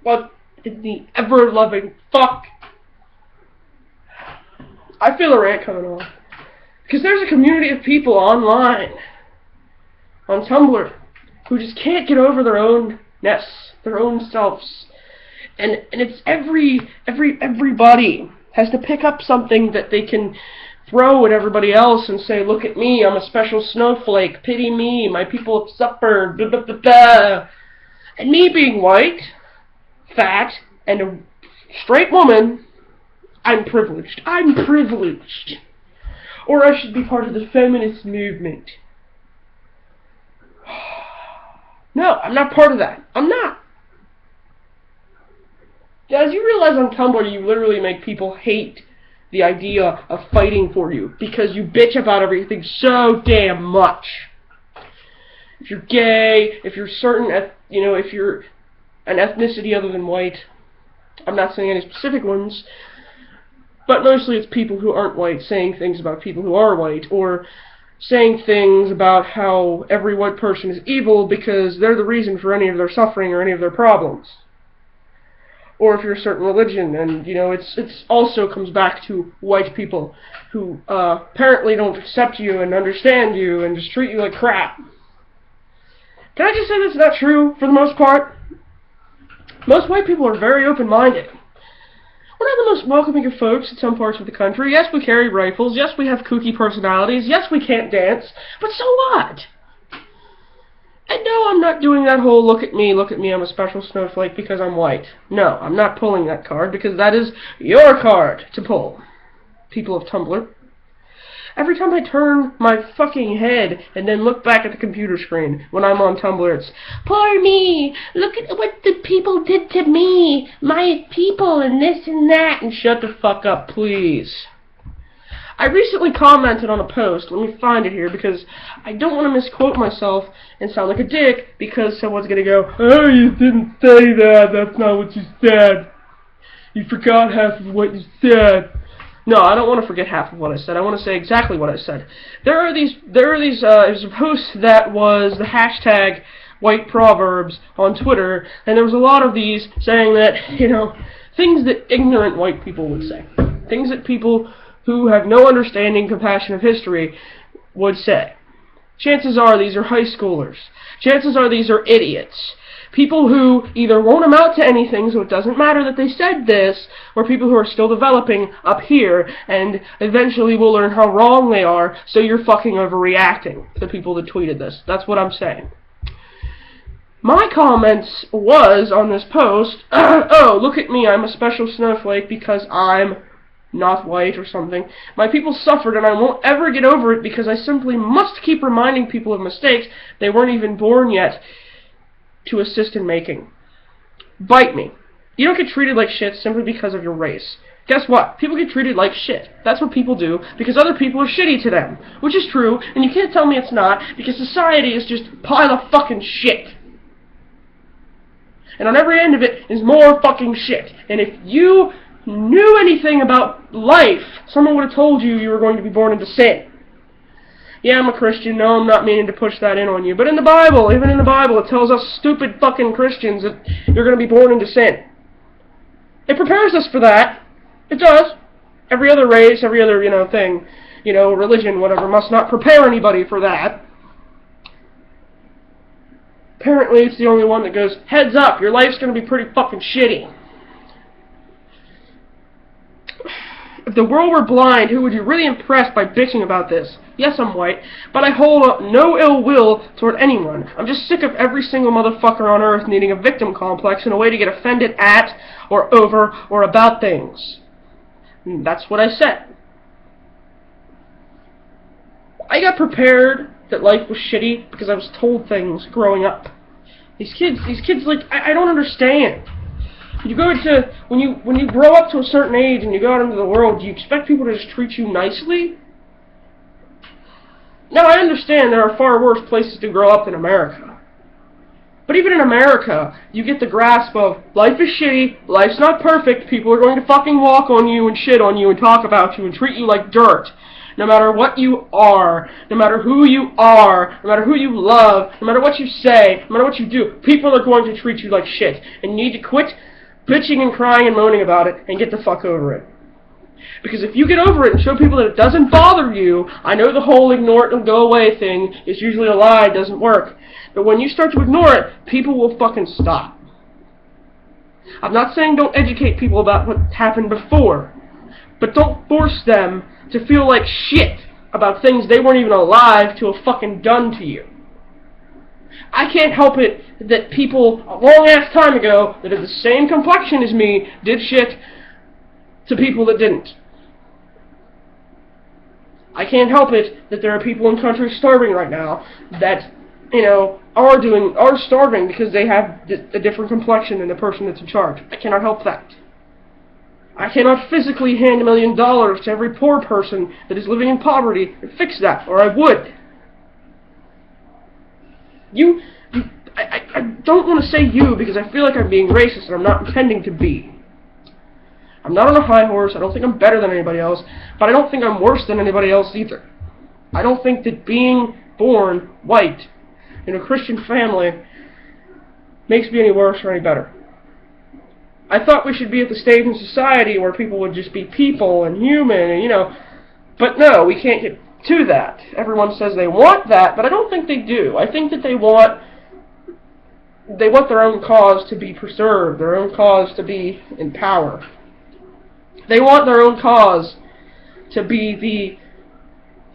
What in the ever-loving fuck? I feel a rant coming on. Because there's a community of people online, on Tumblr, who just can't get over their own ness, their own selves. And it's everybody has to pick up something that they can throw at everybody else and say, look at me, I'm a special snowflake, pity me, my people have suffered, blah, blah, blah, blah. And me being white, fat, and a straight woman, I'm privileged. I'm privileged. Or I should be part of the feminist movement. No, I'm not part of that. I'm not. Guys, you realize on Tumblr you literally make people hate the idea of fighting for you because you bitch about everything so damn much. If you're gay, if you're if you're an ethnicity other than white, I'm not saying any specific ones, but mostly it's people who aren't white saying things about people who are white, or saying things about how every white person is evil because they're the reason for any of their suffering or any of their problems. Or if you're a certain religion, and it's also comes back to white people who apparently don't accept you and understand you and just treat you like crap. Can I just say that's not true for the most part? Most white people are very open-minded. We're not the most welcoming of folks in some parts of the country. Yes, we carry rifles. Yes, we have kooky personalities. Yes, we can't dance. But so what? And no, I'm not doing that whole look at me, I'm a special snowflake because I'm white. No, I'm not pulling that card because that is your card to pull, people of Tumblr. Every time I turn my fucking head and then look back at the computer screen when I'm on Tumblr, it's, poor me, look at what the people did to me, my people, and this and that, and shut the fuck up, please. I recently commented on a post, let me find it here, because I don't want to misquote myself and sound like a dick, because someone's going to go, oh, you didn't say that, that's not what you said. You forgot half of what you said. No, I don't want to forget half of what I said. I want to say exactly what I said. There was a post that was the hashtag white proverbs on Twitter, and there was a lot of these saying that, things that ignorant white people would say. Things that people who have no understanding, compassion of history would say. Chances are these are high schoolers. Chances are these are idiots. People who either won't amount to anything, so it doesn't matter that they said this, or people who are still developing up here, and eventually will learn how wrong they are, so you're fucking overreacting, the people that tweeted this. That's what I'm saying. My comments was, on this post, oh, look at me, I'm a special snowflake because I'm not white or something. My people suffered and I won't ever get over it because I simply must keep reminding people of mistakes they weren't even born yet to assist in making. Bite me. You don't get treated like shit simply because of your race. Guess what? People get treated like shit. That's what people do because other people are shitty to them. Which is true, and you can't tell me it's not, because society is just a pile of fucking shit. And on every end of it is more fucking shit. And if you knew anything about life, someone would have told you you were going to be born into sin. Yeah, I'm a Christian. No, I'm not meaning to push that in on you. But in the Bible, even in the Bible, it tells us stupid fucking Christians that you're going to be born into sin. It prepares us for that. It does. Every other race, every other, thing, religion, whatever, must not prepare anybody for that. Apparently, it's the only one that goes, heads up, your life's going to be pretty fucking shitty. If the world were blind, who would you really impress by bitching about this? Yes, I'm white, but I hold up no ill will toward anyone. I'm just sick of every single motherfucker on earth needing a victim complex and a way to get offended at, or over, or about things. And that's what I said. I got prepared that life was shitty because I was told things growing up. These kids, I don't understand. When you grow up to a certain age and you go out into the world, do you expect people to just treat you nicely? Now, I understand there are far worse places to grow up than America. But even in America, you get the grasp of, life is shitty, life's not perfect, people are going to fucking walk on you and shit on you and talk about you and treat you like dirt. No matter what you are, no matter who you are, no matter who you love, no matter what you say, no matter what you do, people are going to treat you like shit. And you need to quit bitching and crying and moaning about it and get the fuck over it. Because if you get over it and show people that it doesn't bother you, I know the whole ignore it and go away thing is usually a lie, it doesn't work. But when you start to ignore it, people will fucking stop. I'm not saying don't educate people about what happened before, but don't force them to feel like shit about things they weren't even alive to have fucking done to you. I can't help it that people a long-ass time ago that had the same complexion as me did shit to people that didn't. I can't help it that there are people in countries starving right now that, are starving because they have a different complexion than the person that's in charge. I cannot help that. I cannot physically hand $1 million to every poor person that is living in poverty and fix that, or I would. I don't want to say you because I feel like I'm being racist and I'm not intending to be. I'm not on a high horse, I don't think I'm better than anybody else, but I don't think I'm worse than anybody else either. I don't think that being born white in a Christian family makes me any worse or any better. I thought we should be at the stage in society where people would just be people and human and, but no, we can't get to that. Everyone says they want that, but I don't think they do. I think that they want their own cause to be preserved, their own cause to be in power. They want their own cause to be the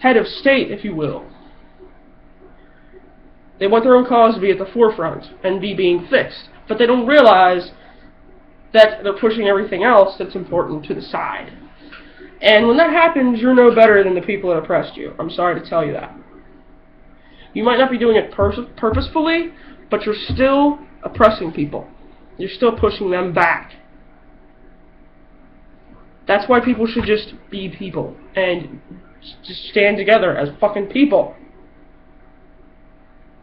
head of state, if you will. They want their own cause to be at the forefront and be being fixed. But they don't realize that they're pushing everything else that's important to the side. And when that happens, you're no better than the people that oppressed you. I'm sorry to tell you that. You might not be doing it purposefully, but you're still oppressing people. You're still pushing them back. That's why people should just be people and just stand together as fucking people.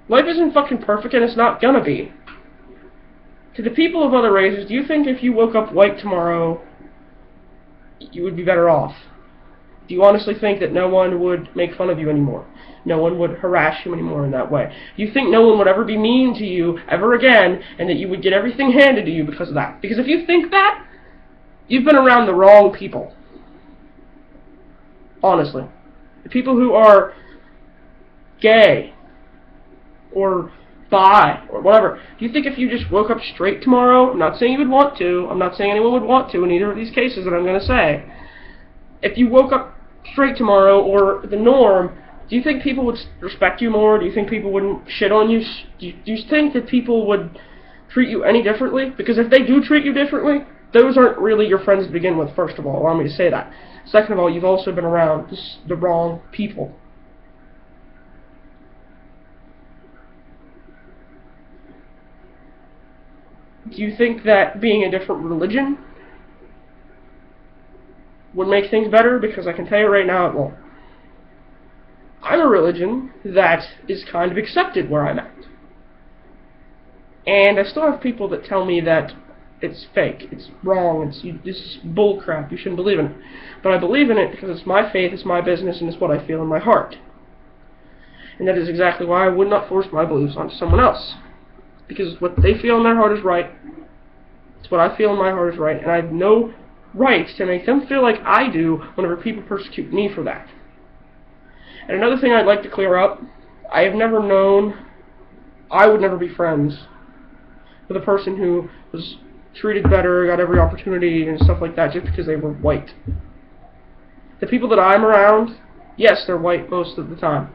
Life isn't fucking perfect and it's not gonna be. To the people of other races, do you think if you woke up white tomorrow, you would be better off? Do you honestly think that no one would make fun of you anymore? No one would harass you anymore in that way? Do you think no one would ever be mean to you ever again and that you would get everything handed to you because of that? Because if you think that, you've been around the wrong people. Honestly. The people who are gay or bi or whatever. Do you think if you just woke up straight tomorrow, I'm not saying you would want to, I'm not saying anyone would want to in either of these cases that I'm going to say, if you woke up straight tomorrow or the norm, do you think people would respect you more? Do you think people wouldn't shit on you? Do you think that people would treat you any differently? Because if they do treat you differently, those aren't really your friends to begin with, first of all. Allow me to say that. Second of all, you've also been around the wrong people. Do you think that being a different religion would make things better? Because I can tell you right now it won't. I'm a religion that is kind of accepted where I'm at. And I still have people that tell me that it's fake, it's wrong, this is bullcrap, you shouldn't believe in it. But I believe in it because it's my faith, it's my business, and it's what I feel in my heart. And that is exactly why I would not force my beliefs onto someone else. Because what they feel in their heart is right. It's what I feel in my heart is right. And I have no right to make them feel like I do whenever people persecute me for that. And another thing I'd like to clear up, I would never be friends with a person who was treated better, got every opportunity and stuff like that just because they were white. The people that I'm around, yes, they're white most of the time.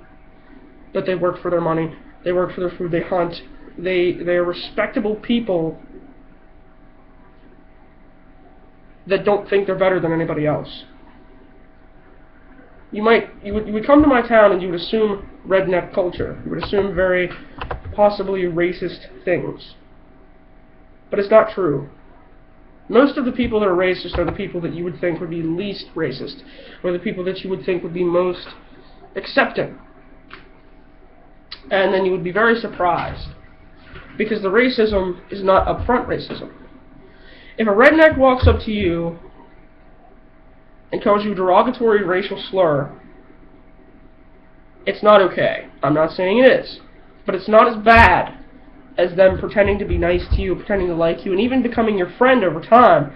But they work for their money, they work for their food, they hunt. They're respectable people that don't think they're better than anybody else. You would come to my town and you would assume redneck culture. You would assume very possibly racist things. But it's not true. Most of the people that are racist are the people that you would think would be least racist, or the people that you would think would be most accepting. And then you would be very surprised. Because the racism is not upfront racism. If a redneck walks up to you and calls you a derogatory racial slur, it's not okay. I'm not saying it is. But it's not as bad as them pretending to be nice to you, pretending to like you, and even becoming your friend over time.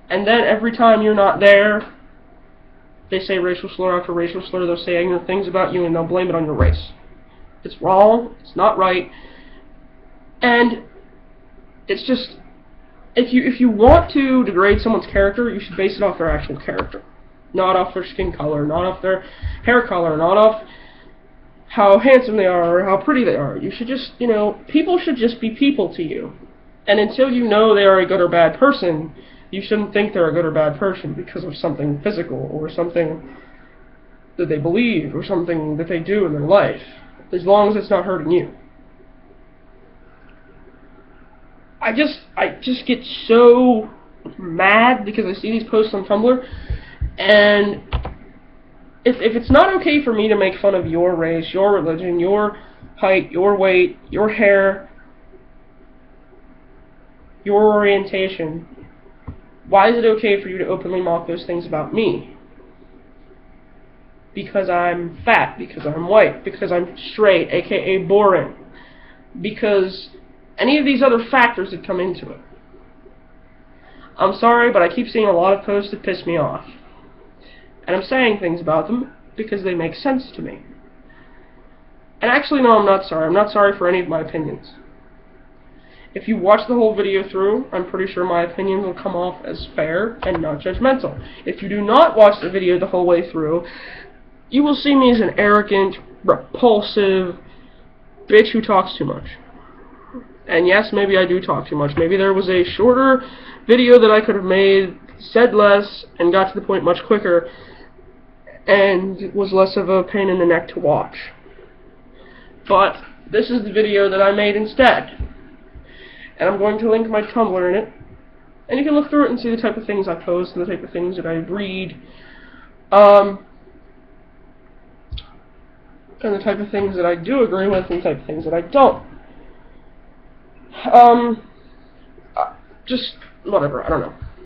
And then every time you're not there, they say racial slur after racial slur, they'll say ignorant things about you, and they'll blame it on your race. It's wrong, it's not right, and it's just, if you want to degrade someone's character, you should base it off their actual character. Not off their skin color, not off their hair color, not off how handsome they are or how pretty they are. You should just, people should just be people to you. And until you know they are a good or bad person, you shouldn't think they're a good or bad person because of something physical or something that they believe or something that they do in their life, as long as it's not hurting you. I just get so mad because I see these posts on Tumblr, and if it's not okay for me to make fun of your race, your religion, your height, your weight, your hair, your orientation, why is it okay for you to openly mock those things about me? Because I'm fat, because I'm white, because I'm straight, aka boring, because any of these other factors that come into it. I'm sorry, but I keep seeing a lot of posts that piss me off. And I'm saying things about them because they make sense to me. And actually, no, I'm not sorry. I'm not sorry for any of my opinions. If you watch the whole video through, I'm pretty sure my opinions will come off as fair and not judgmental. If you do not watch the video the whole way through, you will see me as an arrogant, repulsive bitch who talks too much. And yes, maybe I do talk too much. Maybe there was a shorter video that I could have made, said less, and got to the point much quicker, and was less of a pain in the neck to watch. But this is the video that I made instead. And I'm going to link my Tumblr in it. And you can look through it and see the type of things I post and the type of things that I read. And the type of things that I do agree with and the type of things that I don't. Just whatever, I don't know.